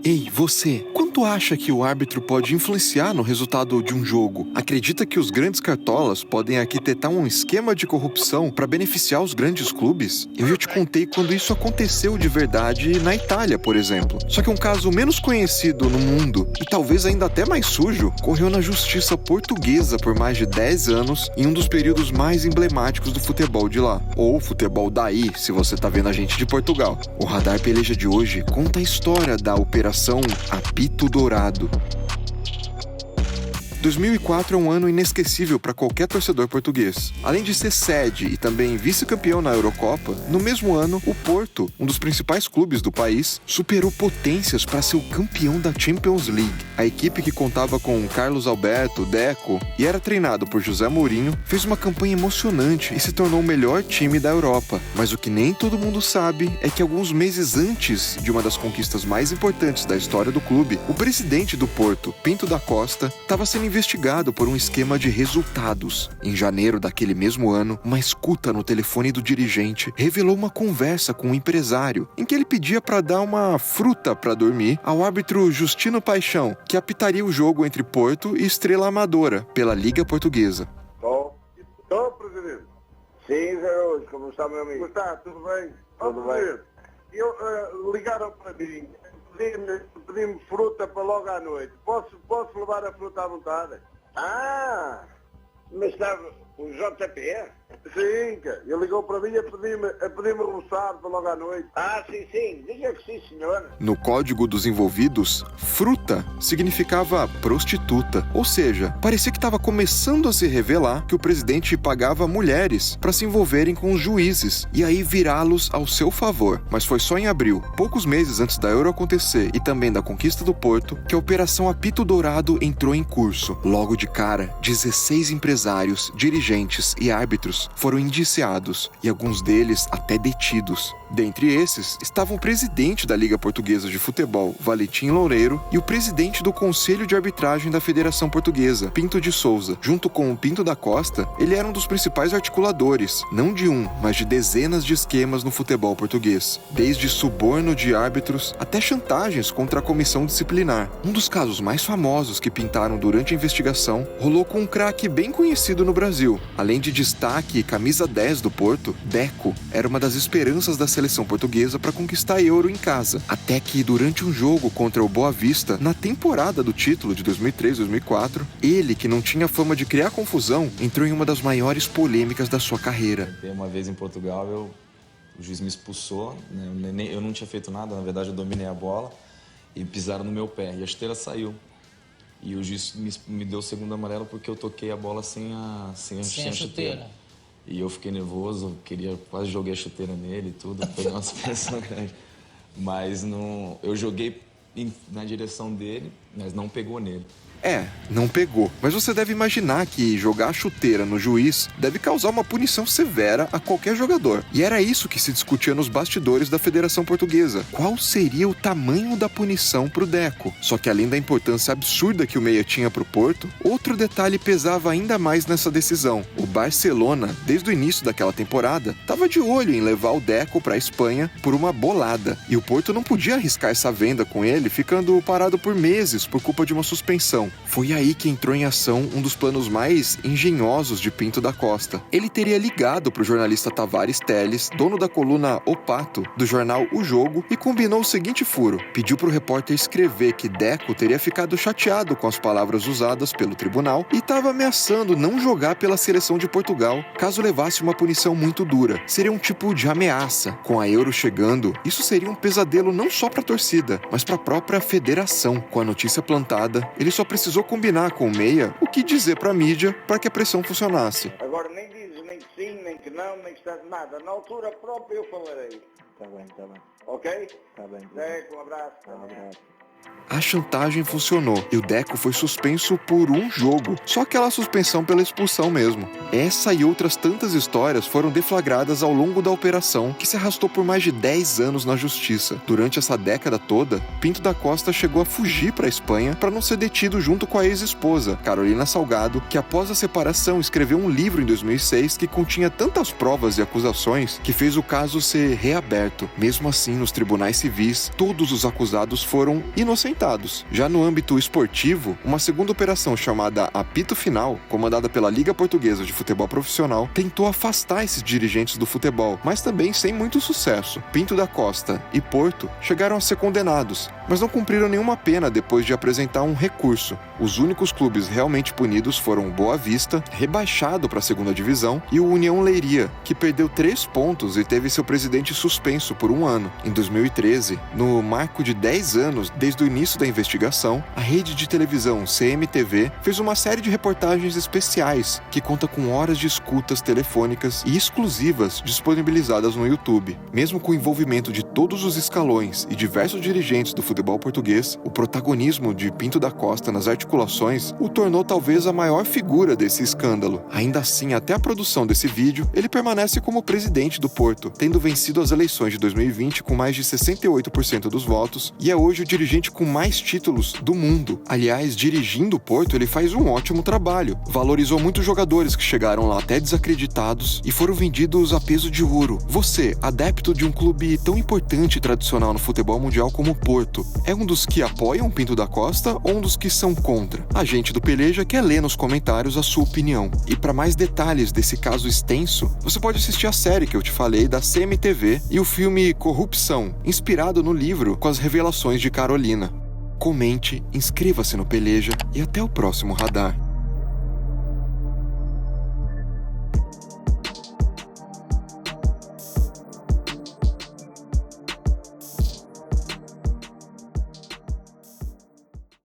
Ei, você, quanto acha que o árbitro pode influenciar no resultado de um jogo? Acredita que os grandes cartolas podem arquitetar um esquema de corrupção para beneficiar os grandes clubes? Eu já te contei quando isso aconteceu de verdade na Itália, por exemplo. Só que um caso menos conhecido no mundo, e talvez ainda até mais sujo, ocorreu na justiça portuguesa por mais de 10 anos, em um dos períodos mais emblemáticos do futebol de lá. Ou futebol daí, se você tá vendo a gente de Portugal. O Radar Peleja de hoje conta a história da Operação Apito Dourado. 2004 é um ano inesquecível para qualquer torcedor português. Além de ser sede e também vice-campeão na Eurocopa, no mesmo ano, o Porto, um dos principais clubes do país, superou potências para ser o campeão da Champions League. A equipe que contava com Carlos Alberto, Deco e era treinado por José Mourinho, fez uma campanha emocionante e se tornou o melhor time da Europa. Mas o que nem todo mundo sabe é que alguns meses antes de uma das conquistas mais importantes da história do clube, o presidente do Porto, Pinto da Costa, estava sendo investigado por um esquema de resultados. Em janeiro daquele mesmo ano, uma escuta no telefone do dirigente revelou uma conversa com um empresário, em que ele pedia para dar uma fruta para dormir ao árbitro Justino Paixão, que apitaria o jogo entre Porto e Estrela Amadora, pela Liga Portuguesa. Estou, presidente. Sim, Zé Hoje, como está, meu amigo? Como está? Tudo bem? Tudo bem. Ligaram para mim, pediram-me fruta para logo à noite. Posso levar a fruta à vontade? Ah, mas estava o JP? Sim, ele ligou para mim a pedir-me roçado para logo à noite. Ah, sim, diga que sim, senhor. No código dos envolvidos, fruta significava prostituta. Ou seja, parecia que estava começando a se revelar que o presidente pagava mulheres para se envolverem com os juízes e aí virá-los ao seu favor. Mas foi só em abril, poucos meses antes da Euro acontecer e também da conquista do Porto, que a Operação Apito Dourado entrou em curso. Logo de cara, 16 empresários, dirigentes e árbitros foram indiciados e alguns deles até detidos. Dentre esses estavam o presidente da Liga Portuguesa de Futebol, Valentim Loureiro, e o presidente do Conselho de Arbitragem da Federação Portuguesa, Pinto de Souza. Junto com o Pinto da Costa, ele era um dos principais articuladores, não de um, mas de dezenas de esquemas no futebol português, desde suborno de árbitros até chantagens contra a comissão disciplinar. Um dos casos mais famosos que pintaram durante a investigação rolou com um craque bem conhecido no Brasil. Além de destaque e camisa 10 do Porto, Deco era uma das esperanças da seleção portuguesa para conquistar a Euro em casa, até que durante um jogo contra o Boa Vista, na temporada do título de 2003-2004, ele, que não tinha fama de criar confusão, entrou em uma das maiores polêmicas da sua carreira. Uma vez em Portugal, o juiz me expulsou, né? Eu não tinha feito nada, na verdade eu dominei a bola e pisaram no meu pé e a chuteira saiu. E o juiz me deu o segundo amarelo porque eu toquei a bola sem a chuteira. E eu fiquei nervoso, quase joguei a chuteira nele e tudo, foi uma suspensão grande. Mas eu joguei na direção dele, mas não pegou nele. Não pegou. Mas você deve imaginar que jogar a chuteira no juiz deve causar uma punição severa a qualquer jogador. E era isso que se discutia nos bastidores da Federação Portuguesa. Qual seria o tamanho da punição pro Deco? Só que além da importância absurda que o meia tinha pro Porto, outro detalhe pesava ainda mais nessa decisão. O Barcelona, desde o início daquela temporada, estava de olho em levar o Deco pra Espanha por uma bolada. E o Porto não podia arriscar essa venda com ele, ficando parado por meses por culpa de uma suspensão. Foi aí que entrou em ação um dos planos mais engenhosos de Pinto da Costa. Ele teria ligado para o jornalista Tavares Teles, dono da coluna O Pato, do jornal O Jogo, e combinou o seguinte furo. Pediu para o repórter escrever que Deco teria ficado chateado com as palavras usadas pelo tribunal e estava ameaçando não jogar pela seleção de Portugal caso levasse uma punição muito dura. Seria um tipo de ameaça. Com a Euro chegando, isso seria um pesadelo não só para a torcida, mas para a própria federação. Com a notícia plantada, ele só precisou combinar com o meia o que dizer para a mídia para que a pressão funcionasse. Agora nem dizes nem que sim, nem que não, nem que está nada. Na altura própria eu falarei. Está bem. Ok? Está bem. Deco, um abraço. Um abraço. A chantagem funcionou e o Deco foi suspenso por um jogo, só aquela suspensão pela expulsão mesmo. Essa e outras tantas histórias foram deflagradas ao longo da operação, que se arrastou por mais de 10 anos na justiça. Durante essa década toda, Pinto da Costa chegou a fugir para a Espanha para não ser detido junto com a ex-esposa, Carolina Salgado, que após a separação escreveu um livro em 2006 que continha tantas provas e acusações que fez o caso ser reaberto. Mesmo assim, nos tribunais civis, todos os acusados foram inocentes inocentados. Já no âmbito esportivo, uma segunda operação chamada Apito Final, comandada pela Liga Portuguesa de Futebol Profissional, tentou afastar esses dirigentes do futebol, mas também sem muito sucesso. Pinto da Costa e Porto chegaram a ser condenados, mas não cumpriram nenhuma pena depois de apresentar um recurso. Os únicos clubes realmente punidos foram o Boa Vista, rebaixado para a segunda divisão, e o União Leiria, que perdeu 3 pontos e teve seu presidente suspenso por 1 ano. Em 2013, no marco de 10 anos desde o início da investigação, a rede de televisão CMTV fez uma série de reportagens especiais que conta com horas de escutas telefônicas e exclusivas disponibilizadas no YouTube. Mesmo com o envolvimento de todos os escalões e diversos dirigentes do futebol português, o protagonismo de Pinto da Costa nas articulações o tornou talvez a maior figura desse escândalo. Ainda assim, até a produção desse vídeo, ele permanece como presidente do Porto, tendo vencido as eleições de 2020 com mais de 68% dos votos e é hoje o dirigente com mais títulos do mundo. Aliás, dirigindo o Porto, ele faz um ótimo trabalho. Valorizou muitos jogadores que chegaram lá até desacreditados e foram vendidos a peso de ouro. Você, adepto de um clube tão importante e tradicional no futebol mundial como o Porto, é um dos que apoiam Pinto da Costa ou um dos que são contra? A gente do Peleja quer ler nos comentários a sua opinião. E para mais detalhes desse caso extenso, você pode assistir a série que eu te falei da CMTV e o filme Corrupção, inspirado no livro com as revelações de Carolina. Comente, inscreva-se no Peleja e até o próximo Radar.